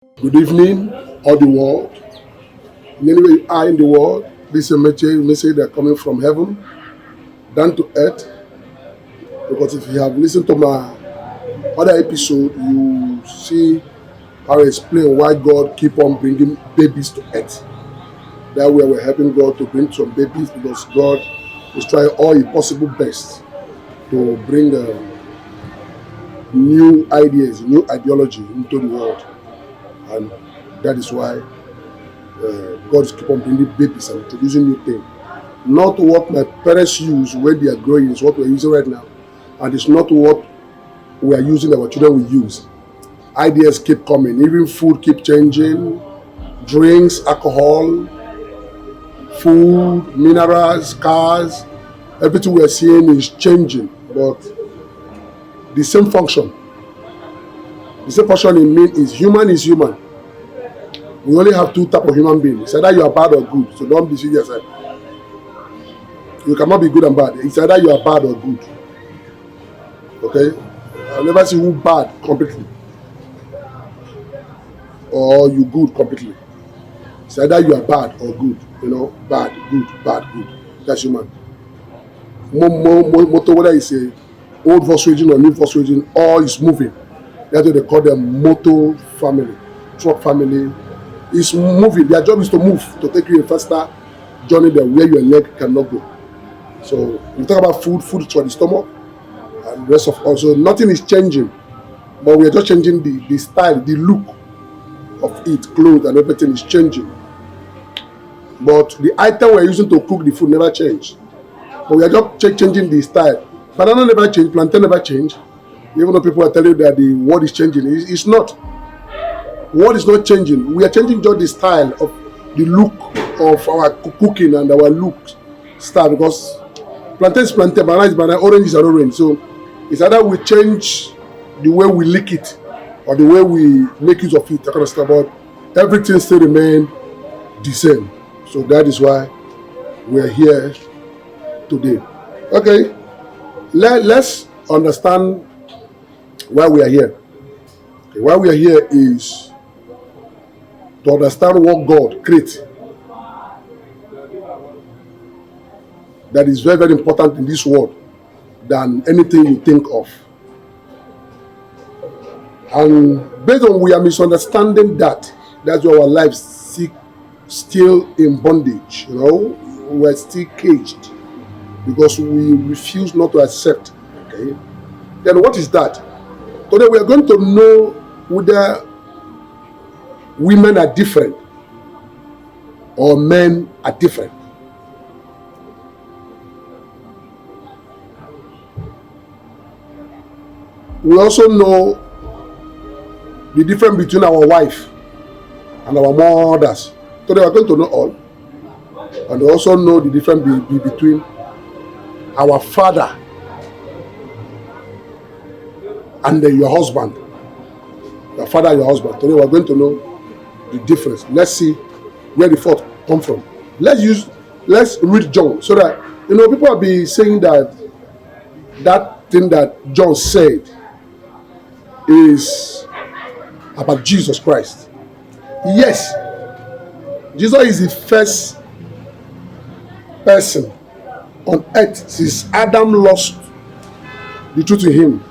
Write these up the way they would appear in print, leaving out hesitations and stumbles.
Good evening, all the world. Anywhere you are in the world, this is a message that coming from heaven down to earth. Because if you have listened to my other episode, you see how I explain why God keep on bringing babies to earth. That way we're helping God to bring some babies because God is trying all his possible best to bring new ideas, new ideology into the world. And that is why God is keep on bringing babies and introducing new things. Not what my parents use when they are growing is what we're using right now. And it's not what we are using, our children will use. Ideas keep coming, even food keep changing, drinks, alcohol, food, minerals, cars, everything we are seeing is changing. But the same function, in me is human. We only have two types of human beings. It's either you are bad or good. So don't deceive yourself. You cannot be good and bad. It's either you are bad or good. Okay? I've never seen who bad completely or you good completely. It's either you are bad or good. Bad, good. That's human. Motor, whether it's a old Volkswagen or new Volkswagen, all is moving. That's what they call them motor family, truck family. It's moving. Their job is to move, to take you a faster journey than where your leg cannot go. So we talk about food for the stomach and the rest of also nothing is changing. But we are just changing the style, the look of it, clothes and everything is changing. But the item we're using to cook the food never changed. But we are just changing the style. Banana never changed, plantain never changed. Even though people are telling you that the world is changing, it's not. World is not changing. We are changing just the style of the look of our cooking and our look style because plantain is plantain, banana is banana, orange is an orange. So it's either we change the way we lick it or the way we make use of it, that kind of stuff. But everything still remain the same. So that is why we are here today. Okay, let's understand why we are here. Okay, why we are here is to understand what God created. That is very, very important in this world than anything you think of. And based on we are misunderstanding that, that's why our lives still in bondage. We're still caged because we refuse not to accept. Okay, then what is that? Today we are going to know whether women are different or men are different. We also know the difference between our wife and our mothers. Today we are going to know all. And we also know the difference between our father and your husband. Your father and your husband. Today we are going to know the difference. Let's see where the thought come from. Let's read John so that people will be saying that thing that John said is about Jesus Christ. Yes, Jesus is the first person on earth since Adam lost the truth in him.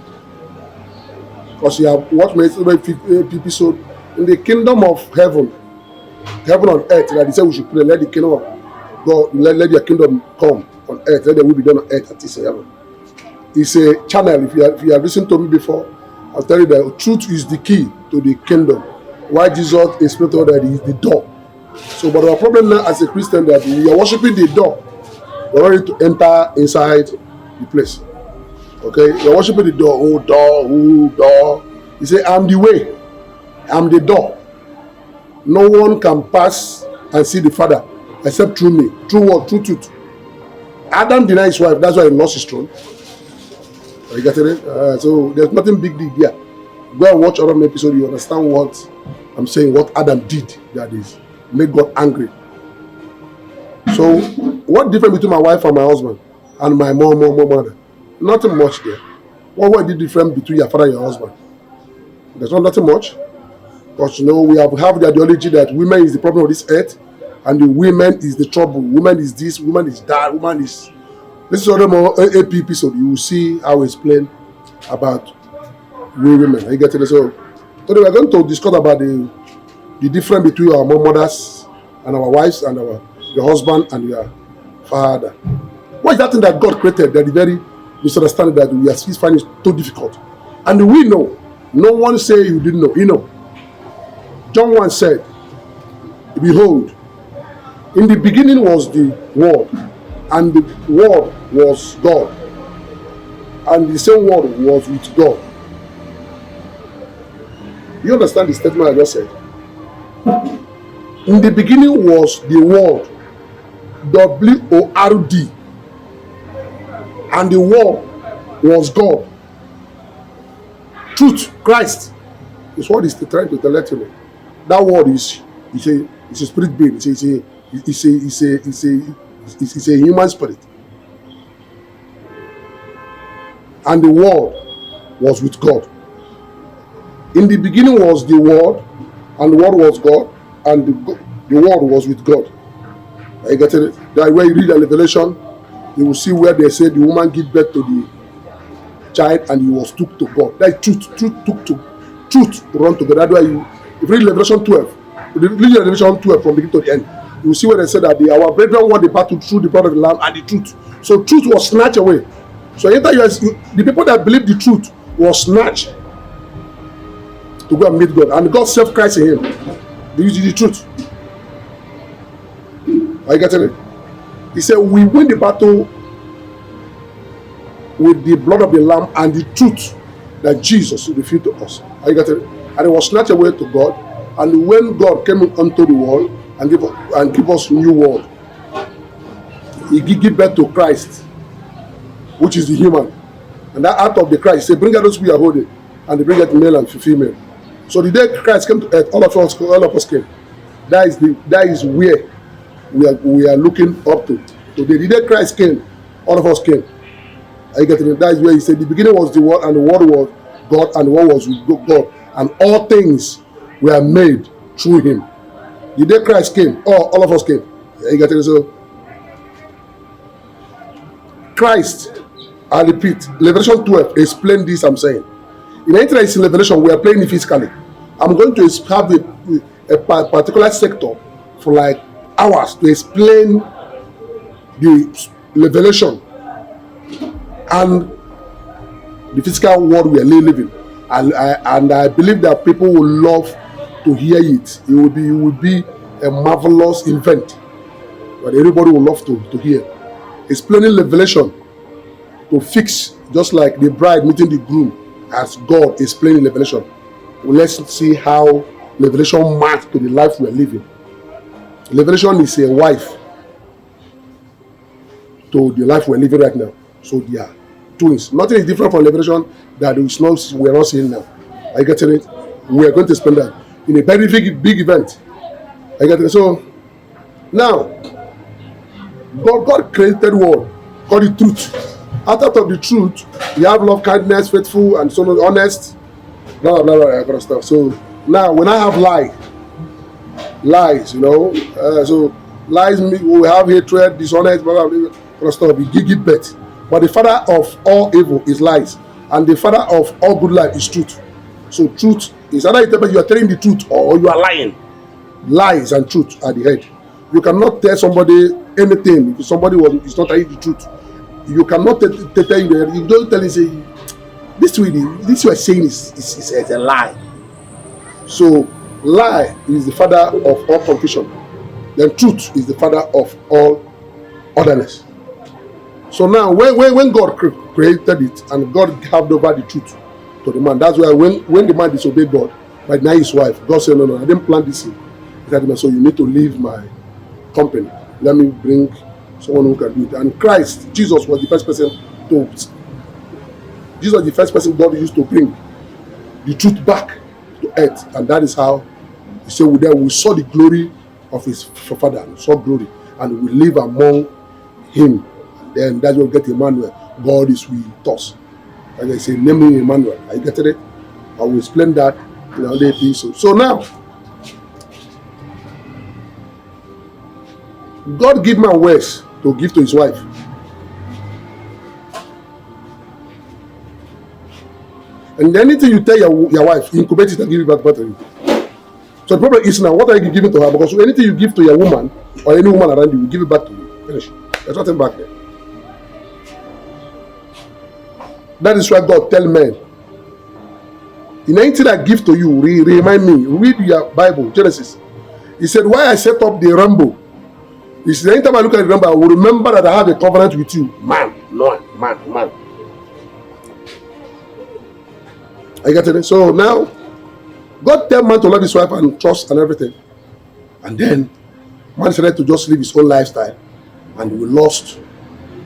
Because you have watched my episode in the kingdom of heaven on earth, that he said we should pray, let the kingdom of God, let your kingdom come on earth, let the will be done on earth as it is in heaven. It's a channel. If you have listened to me before, I'll tell you that truth is the key to the kingdom. Why Jesus explained that he is the door. So, but our problem now as a Christian that we are worshiping the door. We're ready to enter inside the place. Okay, you're worshiping the door. Oh door. He said, I'm the way. I'm the door. No one can pass and see the Father except through me. Through what? Through truth. Adam denied his wife. That's why he lost his throne. Are you getting it? So there's nothing big deal here. Go and watch other episode. You understand what I'm saying. What Adam did. That is made God angry. So what difference between my wife and my husband and my mother? Nothing much there. What was the difference between your father and your husband? There's nothing much. Because we have the ideology that women is the problem of this earth, and the women is the trouble. Woman is this, woman is that, woman is. This is other more AP episode. You will see how we explain about we women. Are you getting it? So today we are going to discuss about the difference between our mothers and our wives and your husband and your father. What is that thing that God created that is very misunderstanding that we are still finding too difficult? And we know. No one say you didn't know. You know. John 1 said, behold, in the beginning was the Word, and the Word was God, and the same Word was with God. You understand the statement I just said? In the beginning was the Word, W-O-R-D, and the Word was God. Truth, Christ, is what is trying to let you know. That word is a spirit being. It's a human spirit. And the Word was with God. In the beginning was the Word, and the Word was God, and the Word was with God. Are you getting it? That when you read the Revelation, you will see where they say the woman gave birth to the child and he was took to God. That is truth run together. That's why if you read Revelation 12, read Revelation 12 from beginning to the end, you will see where they said that our brethren won the battle through the blood of the Lamb and the truth. So truth was snatched away. So the people that believe the truth was snatched to go and meet God, and God saved Christ in him. They use the truth. Are you getting it? He said, we win the battle with the blood of the Lamb and the truth that Jesus revealed to us. Are you getting it? And it was snatched away to God. And when God came onto the world and give us new world, he gave birth to Christ, which is the human. And that out of the Christ, he said, bring out those we are holding, and they bring out male and female. So the day Christ came to earth, all of us came. That is where we are looking up to. Today, the day Christ came, all of us came. Are you getting it? That is where he said, the beginning was the Word, and the Word was God, and the Word was with God, and all things were made through him. The day Christ came, all of us came. Are you getting it? So Christ, I repeat, Revelation 12 explain this I'm saying. In interest in Revelation, we are playing it physically. I'm going to have a particular sector for like hours to explain the Revelation and the physical world we are living. And I believe that people will love to hear it. It will be a marvelous event that everybody will love to hear. Explaining Revelation to fix, just like the bride meeting the groom, as God explained in Revelation. Well, let's see how Revelation matches to the life we are living. Revelation is a wife to the life we are living right now. So they are twins. Nothing is different from Revelation that we are not seeing now. Are you getting it? We are going to spend that in a very big event. Are you getting it? So now, God created the world, called the truth. Out of the truth, you have love, kindness, faithful, and so on, honest, blah, blah, blah, blah, kind of stuff. So now, when I have lies, so lies, we have hatred, dishonest, blah, blah, blah, kind of stuff. We give birth. But the father of all evil is lies, and the father of all good life is truth. So truth is either you are telling the truth or you are lying. Lies and truth are the head. You cannot tell somebody anything if somebody is not telling the truth. You cannot tell you. You don't tell him, say, this you are saying is a lie. So lie is the father of all confusion. Then truth is the father of all otherness. So now, when God created it and God handed over the truth to the man, that's why when the man disobeyed God, right now his wife, God said, no, I didn't plant this in. He said, so you need to leave my company. Let me bring someone who can do it. And Christ, Jesus was the first person God used to bring the truth back to earth. And that is how he said, we saw the glory of his father, we saw glory, and we live among him. Then that's where we get Emmanuel. God is with us. And they say, name him Emmanuel. Are you getting it? I will explain that in another episode. So now, God give man words to give to his wife. And anything you tell your wife, incubate it and give it back to you. So the problem is now, what are you giving to her? Because anything you give to your woman or any woman around you, will give it back to you. Finish. There's nothing back there. That is why God tell men, in anything I give to you, remind me. Read your Bible, Genesis. He said, why I set up the rainbow. He said, anytime I look at the rainbow, I will remember that I have a covenant with you. Man. I get it. So now, God tell man to love his wife and trust and everything. And then, man decided to just live his own lifestyle. And we lost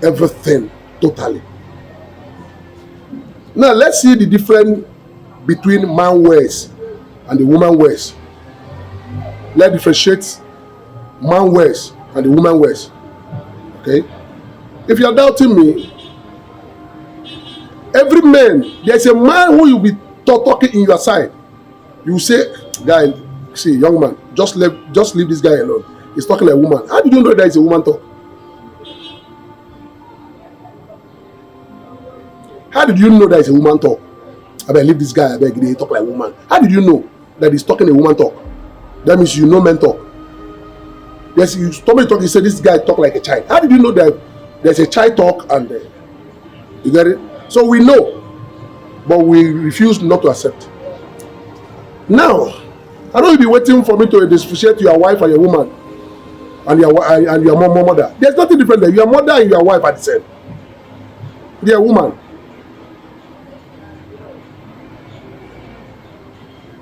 everything totally. Now, let's see the difference between man ways and the woman ways. Let's differentiate man ways and the woman ways. Okay? If you are doubting me, every man, there's a man who you'll be talking in your side. You say, guy, see, young man, just leave this guy alone. He's talking like a woman. How did you know that it's a woman talk? How did you know that it's a woman talk? I beg, leave this guy, I beg, he talk like a woman. How did you know that he's talking a woman talk? That means you know men talk. Yes, you somebody talk, you say this guy talk like a child. How did you know that there's a child talk and you get it? So we know, but we refuse not to accept. Now, I don't be waiting for me to differentiate your wife and your woman and your mother. There's nothing different there. Your mother and your wife are the same. They are woman.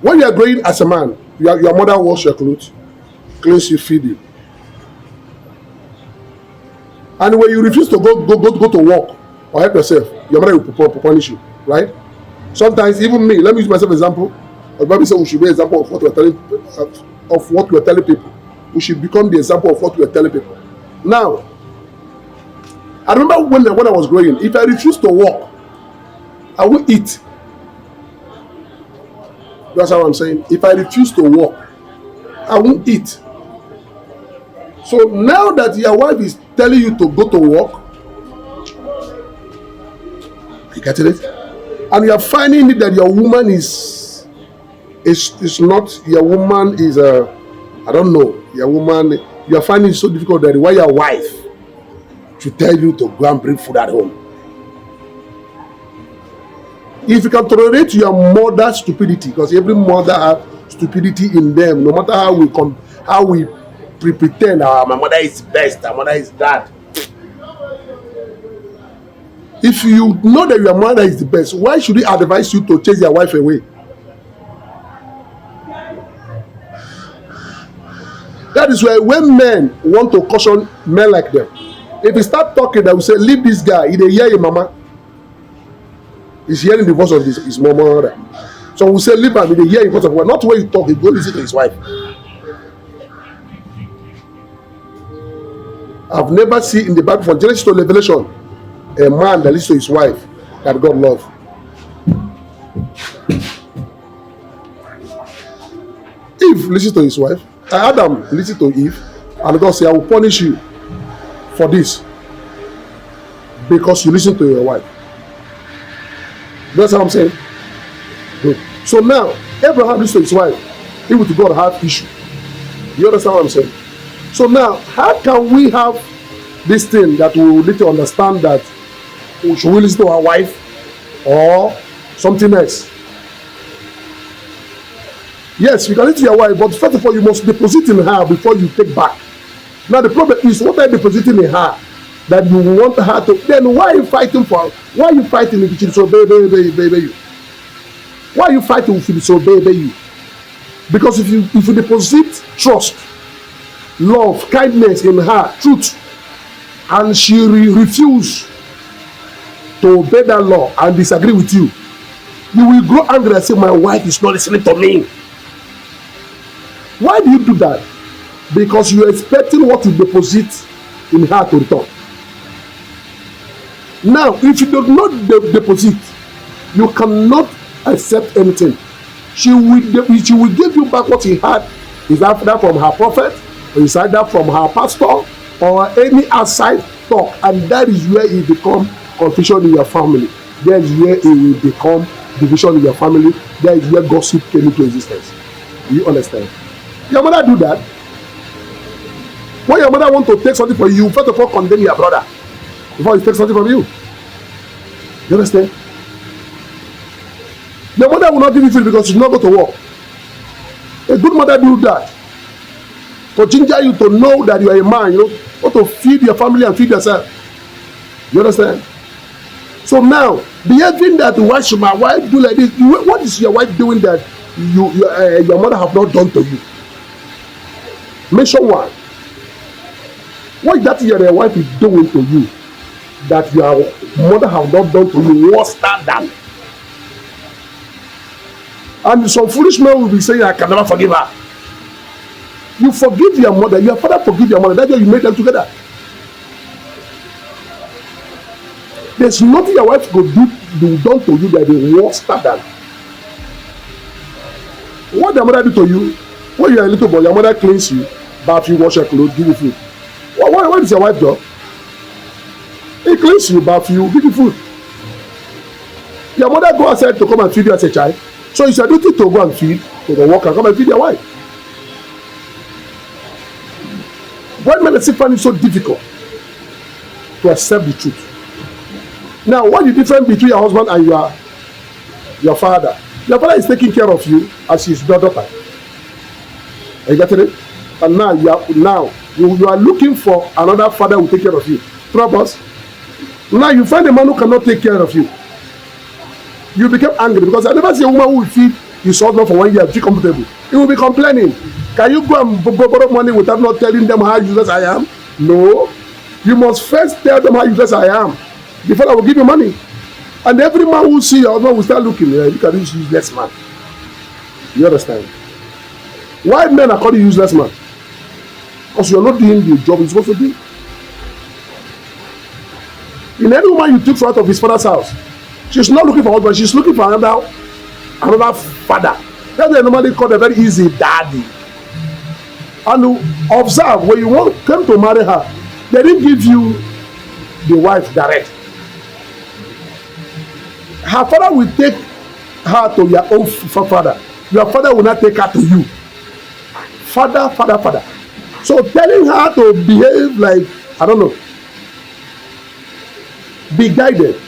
When you are growing as a man, your mother wash your clothes, clothes you, feed you. And when you refuse to go to work or help yourself, your mother will punish you, right? Sometimes even me, let me use myself as an example. Or maybe say we should be an example of what we're telling people. We should become the example of what we're telling people. Now, I remember when I was growing, if I refuse to work, I will eat. That's how I'm saying. If I refuse to work, I won't eat. So now that your wife is telling you to go to work, you get it? And you are finding it that your woman is not, your woman is I don't know, your woman, you are finding it so difficult that why your wife should tell you to go and bring food at home. If you can tolerate your mother's stupidity, because every mother has stupidity in them, no matter how we pretend, my mother is best, my mother is that. If you know that your mother is the best, why should he advise you to chase your wife away? That is why when men want to caution men like them, if you start talking, they will say, leave this guy, he dey hear your mama. He's hearing the voice of his mother. So we say, leave him, he dey hear the voice of her. Not when you talk, he go listen to his wife. I've never seen in the Bible from Genesis to Revelation a man that listens to his wife that God loves. Eve listens to his wife. Adam listened to Eve, and God said, I will punish you for this because you listen to your wife. That's what I'm saying. Good. So now, Abraham listens to his wife. He with God have issue. You understand what I'm saying? So now, how can we have this thing that we will need to understand that should we listen to our wife or something else? Yes, you can listen to your wife, but first of all, you must deposit in her before you take back. Now the problem is, what are you depositing in her that you want her to? Then why are you fighting for? Why are you fighting if she disobey you? Why are you fighting if she disobey you? Because if you deposit trust, love, kindness in her, truth, and she refuse to obey that law and disagree with you, you will grow angry and say, my wife is not listening to me. Why do you do that? Because you are expecting what you deposit in her to return. Now, if you do not deposit, you cannot accept anything. She will give you back what she had. Is that from her prophet? Or is that from her pastor? or any outside talk, and that is where it become confusion in your family. That is where it will become division in your family. That is where gossip came into existence. You understand? Your mother do that. When your mother want to take something from you, first of all condemn your brother before he takes something from you. You understand? Your mother will not give you food because she will not go to work. A good mother do that to ginger you to know that you are a man, you know, or to feed your family and feed yourself. You understand? So now, behaving that why should my wife do like this? What is your wife doing that your mother have not done to you? Mention one. What is that your wife is doing to you that your mother have not done to you worse than that? And some foolish man will be saying, I can never forgive her. You forgive your mother, your father forgive your mother. That's why you made them together. There's nothing your wife could do done to you that is worse than. What your mother do to you? When you are a little boy, your mother cleans you, bath you, wash your clothes, give you food. What is your wife do? He cleans you, bath you, give you food. Your mother go outside to come and feed you as a child. So it's your duty to go and feed, to go work and come and feed your wife. Why men find it so difficult to accept the truth? Now, what is the difference between your husband and your father? Your father is taking care of you as his daughter. Are you getting it? And now you are looking for another father who will take care of you. Troubles. Now you find a man who cannot take care of you. You become angry because I never see a woman who will feed his husband for 1 year, feel comfortable. He will be complaining. Can you go and borrow money without not telling them how useless I am? No. You must first tell them how useless I am before I will give you money. And every man who see your husband will start looking. Look at this useless man. You understand? Why men are called useless man? Because you are not doing the job you're supposed to do. In any woman you took out of his father's house, she's not looking for a husband, she's looking for another father. That's why they normally call a very easy daddy. And observe, when you came to marry her, they didn't give you the wife direct. Her father will take her to your own father. Your father will not take her to you. Father. So telling her to behave like, I don't know, be guided.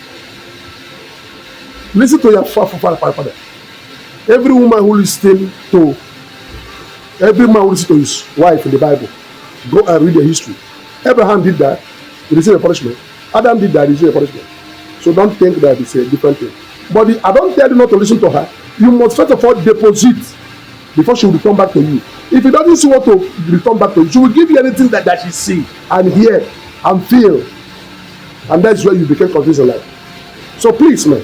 Listen to your father. Every woman who listens to his wife in the Bible, go and read the history. Abraham did that, he received a punishment. Adam did that, he received a punishment. So don't think that it's a different thing. But I don't tell you not to listen to her. You must first of all deposit before she will return back to you. If he doesn't see what to return back to you, she will give you anything that she see and hear and feel. And that's where you become confused in life. So please, man,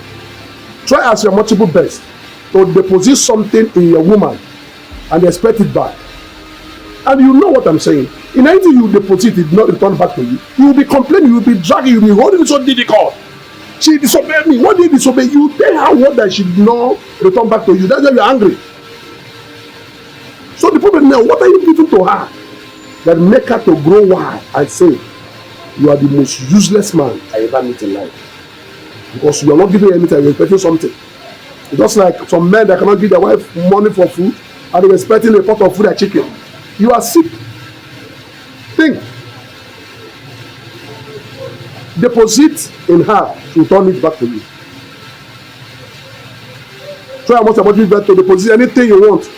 try as your multiple best to deposit something in your woman and expect it back. And you know what I'm saying. In anything you deposit, it not return back to you. You will be complaining, you will be dragging, you will be holding it so difficult. She disobeyed me. What did disobey? You tell her what that she did not return back to you. That's why you're angry. So the problem now, what are you giving to her that make her to grow wild and say, you are the most useless man I ever met in life? Because you are not giving anything, you're expecting something. Just like some men that cannot give their wife money for food and they're expecting a pot of food and chicken. You are sick. Think. Deposit in her to return it back to you. Try as much as to deposit anything you want.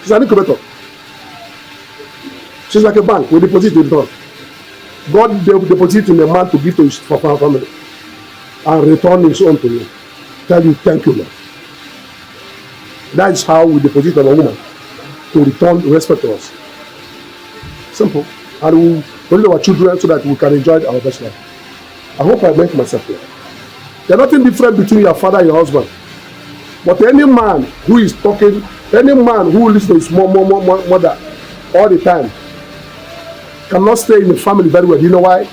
She's an incubator. She's like a bank. We deposit in return. God deposit in a man to give to his family and return his own to you. Tell you thank you, Lord. That is how we deposit on a woman to return respect to us. Simple. And we will raise our children so that we can enjoy our best life. I hope I make myself clear. There's nothing different between your father and your husband. But any man who is talking, any man who listens to his mother all the time cannot stay in the family very well. You know why?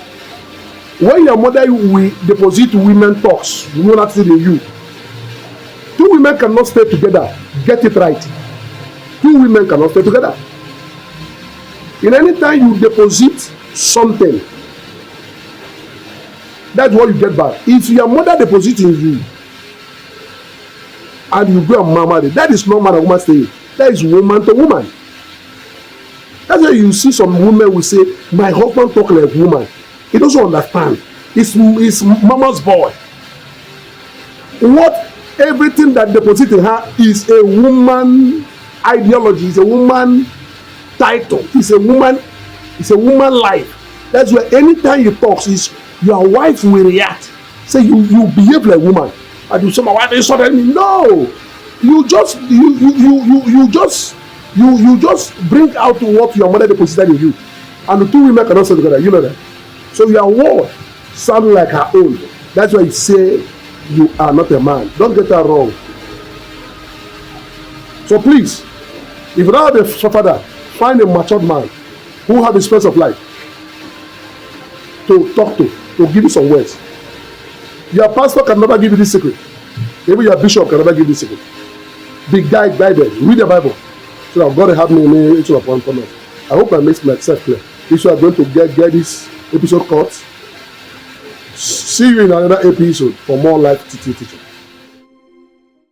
When your mother will deposit women talks, we will not see in you. Two women cannot stay together. Get it right. Two women cannot stay together. In any time you deposit something. That's what you get back. If your mother deposit in you and you go and marry, that is not man and woman staying. That is woman to woman. That's why you see some women will say, my husband talk like woman. He doesn't understand. It's mama's boy. What everything that deposit in her is a woman ideology, is a woman title, is a woman life. That's why anytime you talk, is your wife will react. Say you behave like woman. And you say my wife is suddenly no. You just bring out what your mother deposited in you. And the two women cannot stay together, you know that. So your word sound like her own. That's why you say you are not a man. Don't get that wrong. So please, if you don't have a father, find a matured man who have a space of life to talk to give you some words. Your pastor can never give you this secret. Even your bishop can never give you this secret. Be guided. Read the Bible. So that God will have me into a point for us. I hope I make myself clear. If you are going to get this episode cut, see you in another episode for more life teaching.